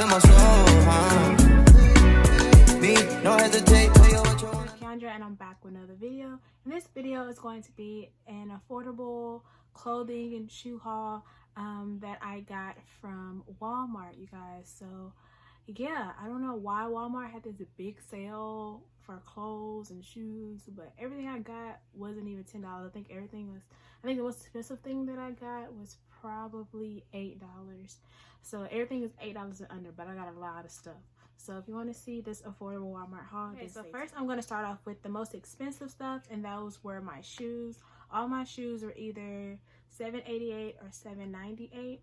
in my soul, me, no hesitate, tell you what you want. ThatsKeAndra, and I'm back with another video. And this video is going to be an affordable clothing and shoe haul that I got from Walmart, you guys. So yeah, I don't know why Walmart had this big sale for clothes and shoes, but everything I got wasn't even $10. I think the most expensive thing that I got was probably $8. So everything is $8 and under, but I got a lot of stuff. So if you want to see this affordable Walmart haul, okay, so first I'm going to start off with the most expensive stuff, and those were my shoes. All my shoes were either $7.88 or $7.98.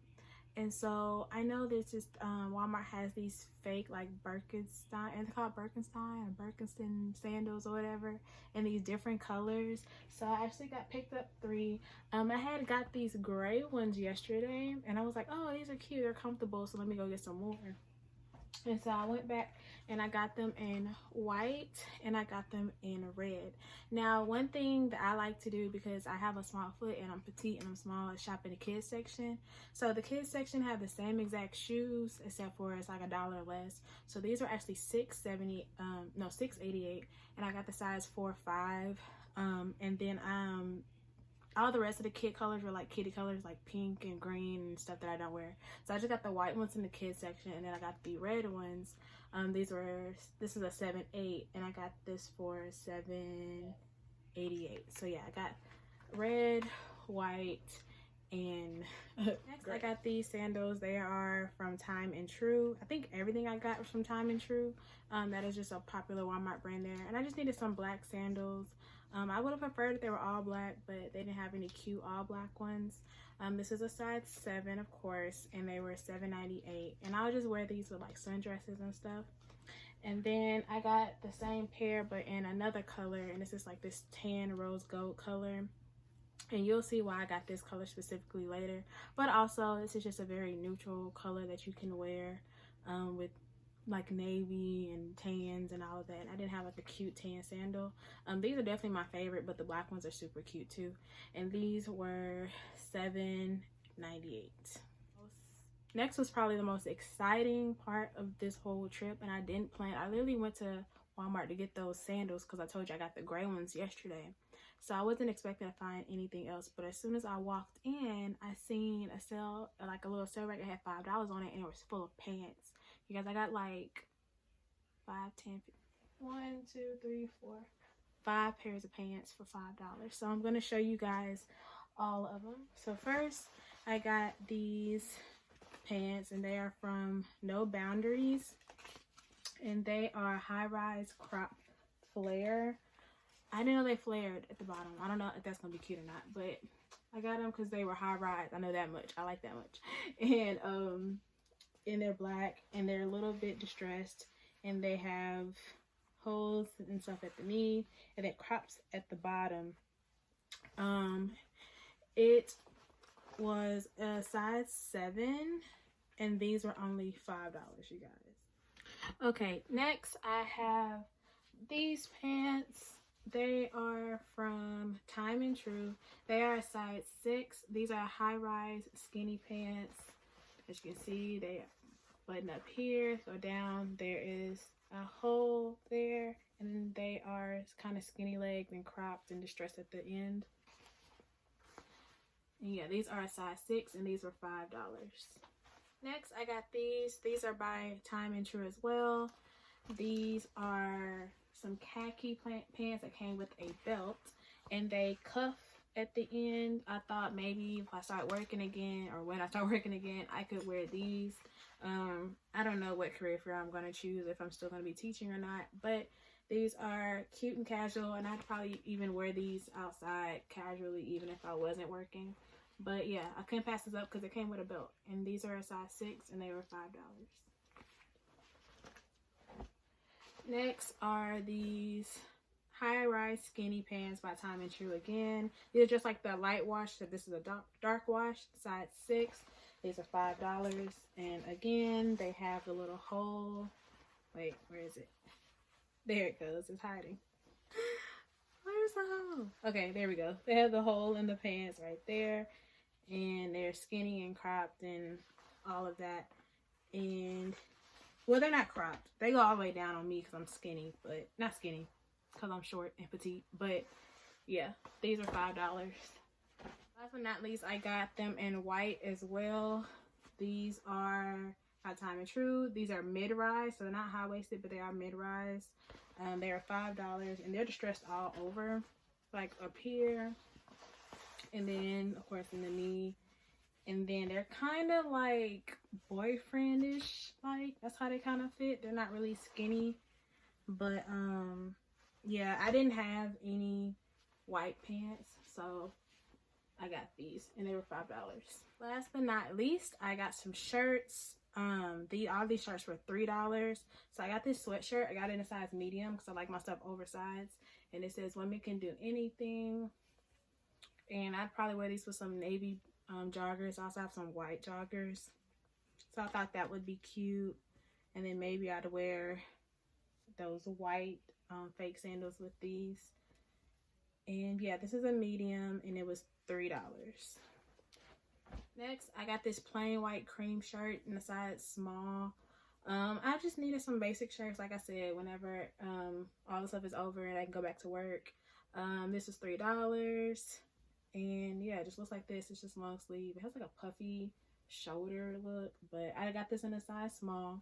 And so I know there's just Walmart has these fake like Birkenstein, and they're called Birkenstein or Birkenstein sandals or whatever, in these different colors. So I actually picked up 3. I had got these gray ones yesterday, and I was like, oh, these are cute, they're comfortable, so let me go get some more. And so I went back and I got them in white and I got them in red. Now, one thing that I like to do, because I have a small foot and I'm petite and I'm small, is shop in the kids section. So the kids section have the same exact shoes, except for it's like $1 less. So these are actually $6.88, and I got the size 4-5. And then all the rest of the kid colors were like kitty colors, like pink and green and stuff that I don't wear. So I just got the white ones in the kids section, and then I got the red ones. This is a 7.8, and I got this for $7.88. So yeah, I got red, white, and next I got these sandals. They are from Time and True. I think everything I got was from Time and True. That is just a popular Walmart brand there. And I just needed some black sandals. I would have preferred if they were all black, but they didn't have any cute all black ones. This is a size 7, of course, and they were $7.98. And I would just wear these with like sundresses and stuff. And then I got the same pair, but in another color, and this is like this tan rose gold color. And you'll see why I got this color specifically later. But also, this is just a very neutral color that you can wear with like navy and tans and all of that. I didn't have like a cute tan sandal. These are definitely my favorite, but the black ones are super cute too. And these were $7.98. Next was probably the most exciting part of this whole trip, and I didn't plan. I literally went to Walmart to get those sandals because I told you I got the gray ones yesterday. So I wasn't expecting to find anything else, but as soon as I walked in, I seen a sale, like a little sale rack that had $5 on it, and it was full of pants. You guys, I got like 5 pairs of pants for $5. So I'm going to show you guys all of them. So first, I got these pants, and they are from No Boundaries, and they are high-rise crop flare. I didn't know they flared at the bottom. I don't know if that's going to be cute or not, but I got them because they were high-rise. I know that much. I like that much. And they're black, and they're a little bit distressed, and they have holes and stuff at the knee, and it crops at the bottom. It was a size 7, and these were only $5, you guys. Okay, next I have these pants. They are from Time and True. They are a size 6. These are high-rise skinny pants. As you can see, they button up here, go down. There is a hole there, and they are kind of skinny legged and cropped and distressed at the end. And yeah, these are a size 6, and these were $5. Next, I got these. These are by Time and True as well. These are some khaki pants that came with a belt, and they cuff at the end. I thought maybe if I start working again, or when I start working again, I could wear these. I don't know what career fair I'm going to choose, if I'm still going to be teaching or not, but these are cute and casual, and I'd probably even wear these outside casually even if I wasn't working. But yeah, I couldn't pass this up because it came with a belt, and these are a size 6, and they were $5. Next are these high-rise skinny pants by Time and True again. These are just like the light wash, so this is a dark wash, size 6. These are $5, and again, they have the little hole. Wait, where is it? There it goes. It's hiding. Where's the hole? Okay, there we go. They have the hole in the pants right there, and they're skinny and cropped and all of that. And Well, they're not cropped. They go all the way down on me because I'm skinny, but not skinny because I'm short and petite. But yeah, these are $5. Last but not least, I got them in white as well. These are by Time and True. These are mid-rise, so they're not high-waisted, but they are mid-rise. They are $5, and they're distressed all over, like up here, and then of course in the knee. And then they're kind of like boyfriendish, like that's how they kind of fit. They're not really skinny, but yeah, I didn't have any white pants, so I got these, and they were $5. Last but not least, I got some shirts. All these shirts were $3. So I got this sweatshirt. I got it in a size medium because I like my stuff oversized, and it says women can do anything. And I'd probably wear these with some navy joggers. I also have some white joggers, so I thought that would be cute. And then maybe I'd wear those white fake sandals with these. And yeah, this is a medium, and it was $3. Next, I got this plain white cream shirt in the size small. I just needed some basic shirts, like I said, whenever all the stuff is over and I can go back to work. This is $3. And yeah, it just looks like this. It's just long sleeve. It has like a puffy shoulder look, but I got this in a size small.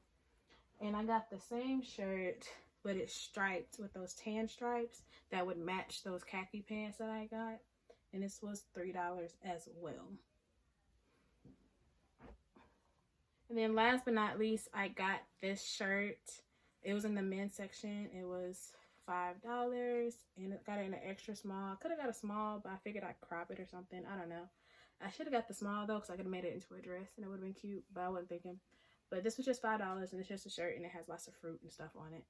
And I got the same shirt, but it's striped with those tan stripes that would match those khaki pants that I got. And this was $3 as well. And then last but not least, I got this shirt. It was in the men's section. It was $5, and it got it in an extra small. I could have got a small, but I figured I'd crop it or something. I don't know. I should have got the small though, because I could have made it into a dress and it would have been cute, but I wasn't thinking. But this was just $5, and it's just a shirt, and it has lots of fruit and stuff on it.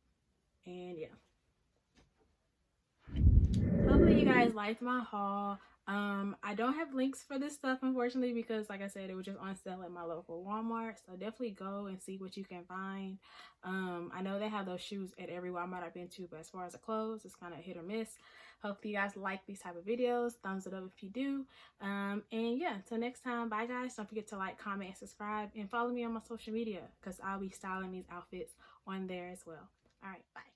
And yeah, hopefully you guys liked my haul. I don't have links for this stuff, unfortunately, because like I said, it was just on sale at my local Walmart. So definitely go and see what you can find. I know they have those shoes at every Walmart I've been to, but as far as the clothes, it's kind of hit or miss. Hopefully you guys like these type of videos. Thumbs it up if you do. And yeah, until next time, bye guys. Don't forget to like, comment, and subscribe, and follow me on my social media because I'll be styling these outfits on there as well. All right, bye.